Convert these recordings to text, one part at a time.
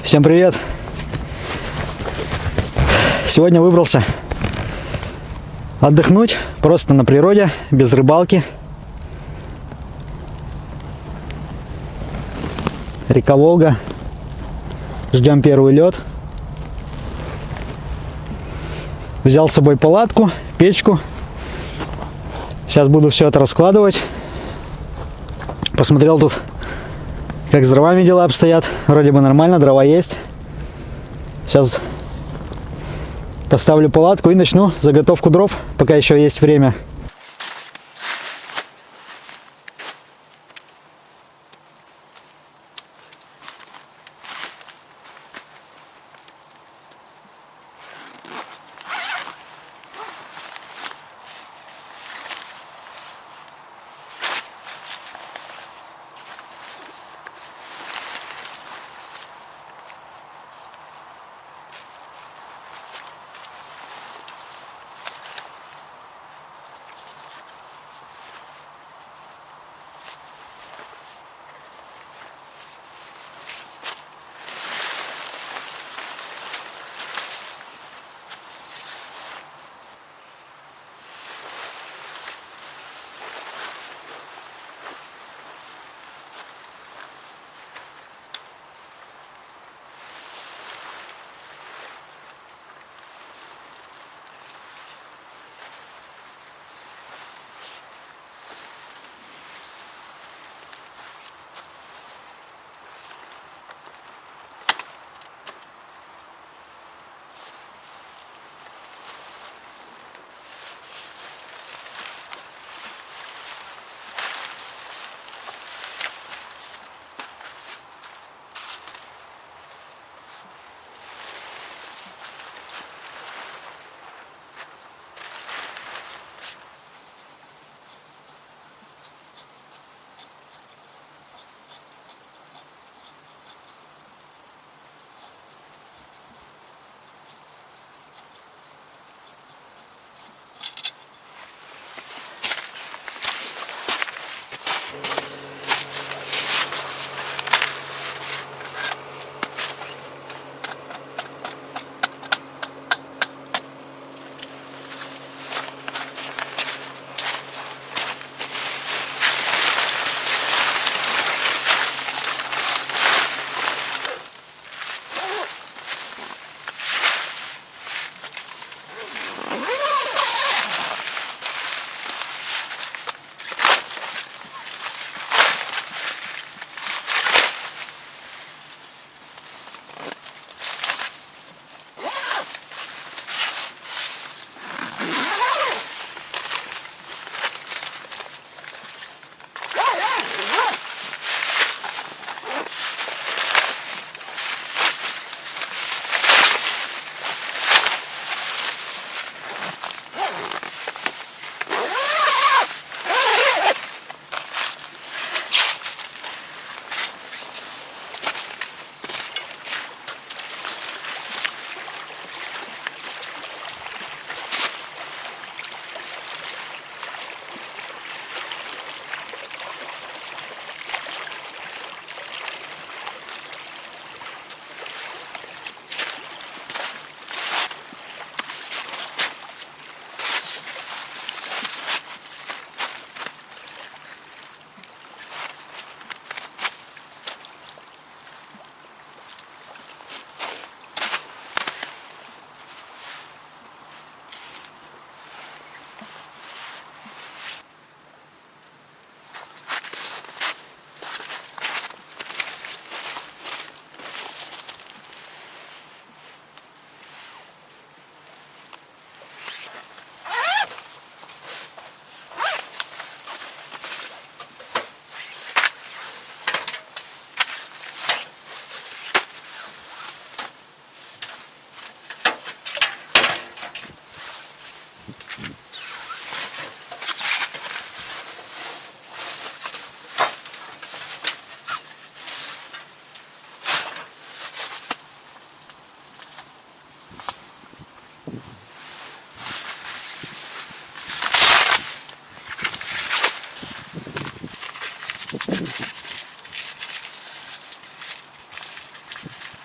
Всем привет! Сегодня выбрался отдохнуть просто на природе, без рыбалки. Река Волга. Ждем первый лед. Взял с собой палатку, печку. Сейчас буду все это раскладывать. Посмотрел тут, как с дровами дела обстоят. Вроде бы нормально, дрова есть. Сейчас поставлю палатку и начну заготовку дров, пока еще есть время.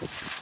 Thank you.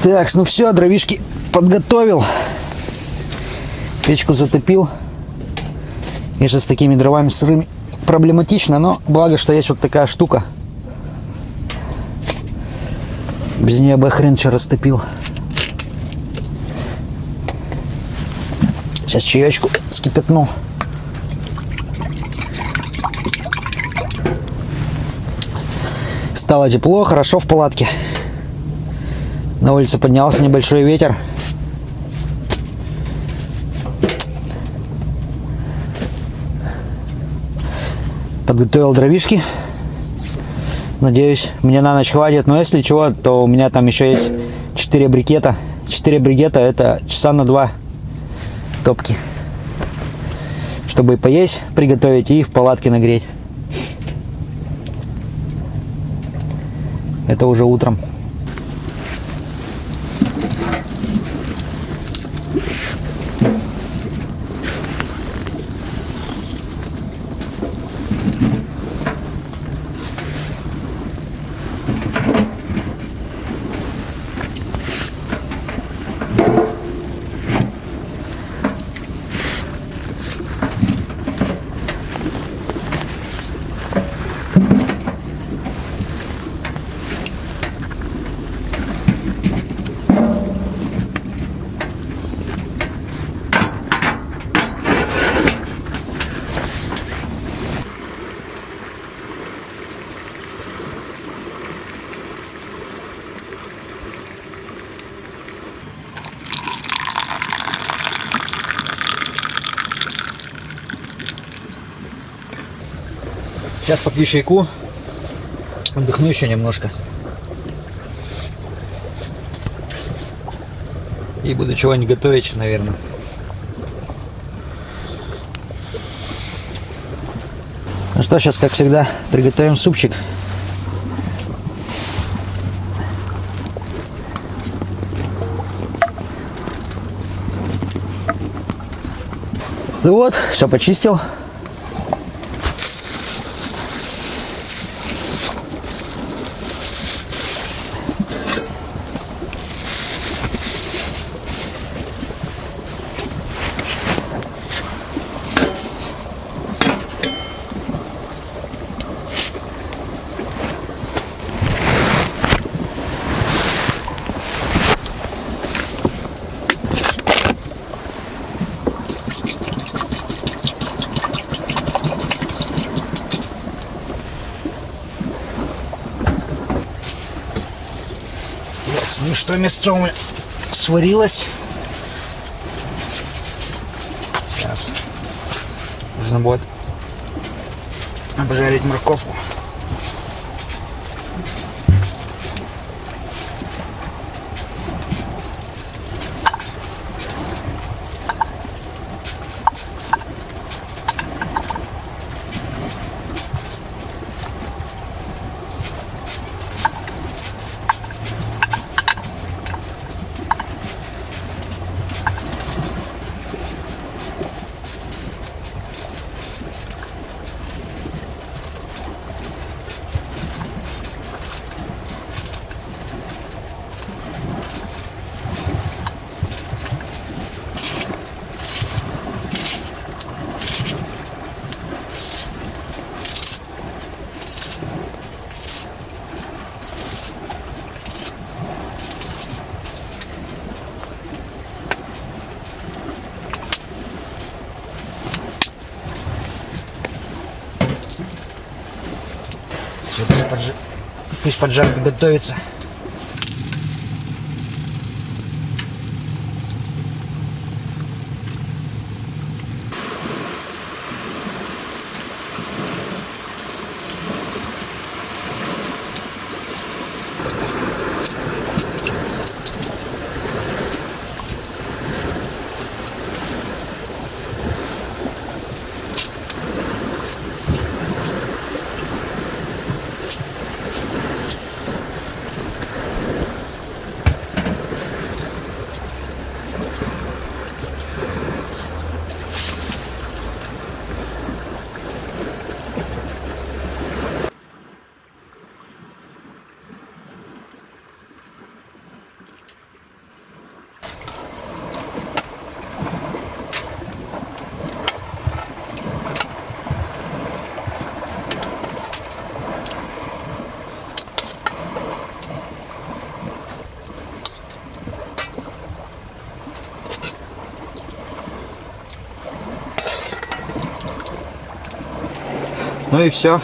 Так, ну все, дровишки подготовил. Печку затопил. Конечно, с такими дровами сырыми проблематично, но благо, что есть вот такая штука. Без нее бы хрен что растопил. Сейчас чаечку скипятну. Стало тепло, хорошо в палатке. На улице поднялся небольшой ветер. Подготовил дровишки. Надеюсь, мне на ночь хватит. Но если чего, то у меня там еще есть 4 брикета. 4 брикета — это часа на 2 топки. Чтобы и поесть, приготовить, и в палатке нагреть. Это уже утром. Сейчас попью чайку, отдохну еще немножко. И буду чего-нибудь готовить, наверное. Ну что, сейчас, как всегда, приготовим супчик. Ну вот, все почистил. Ну что, мясо у меня сварилось. Сейчас нужно будет обжарить морковку. Пусть поджарка готовится. Ну и все.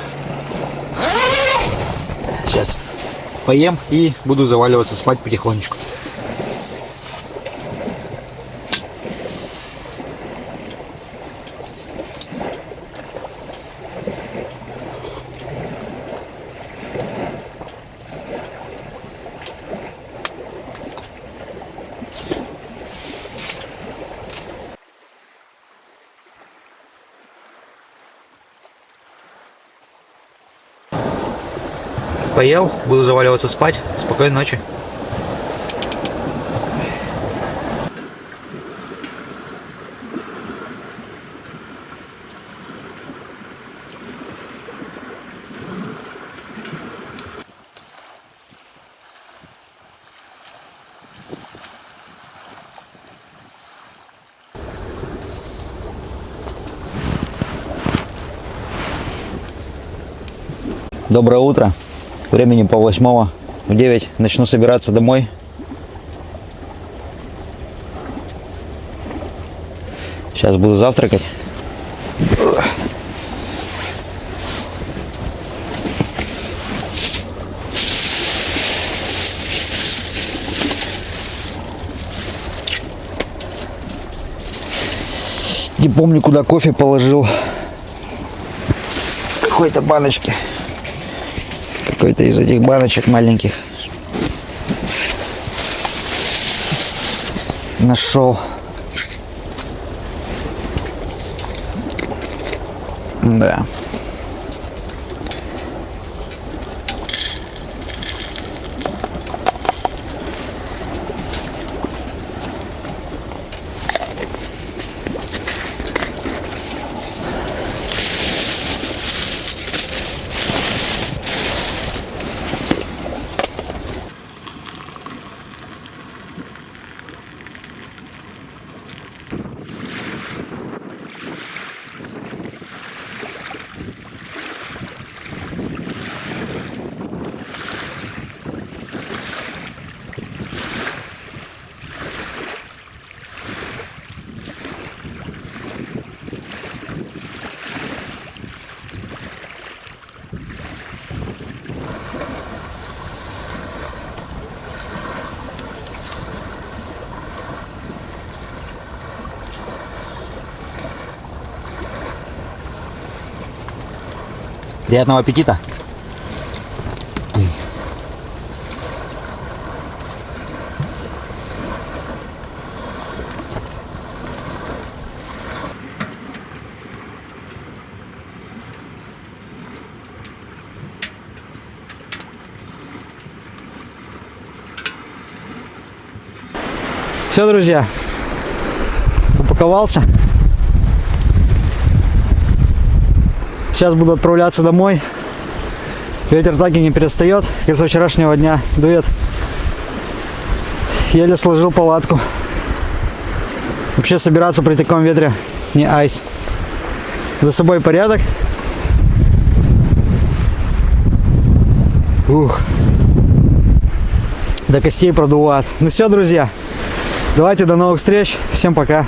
Сейчас поем и буду заваливаться спать потихонечку. Поел, буду заваливаться спать. Спокойной ночи. Доброе утро. Времени по 8, в 9 начну собираться домой. Сейчас буду завтракать. Не помню, куда кофе положил. В какой-то баночке. Какой-то из этих баночек маленьких. Нашел. Да. Приятного аппетита! Все, друзья, упаковался. Сейчас буду отправляться домой. Ветер так и не перестает, как со вчерашнего дня дует. Еле сложил палатку. Вообще собираться при таком ветре не айс. За собой порядок. Ух. До костей продувает. Ну все, друзья. Давайте до новых встреч. Всем пока.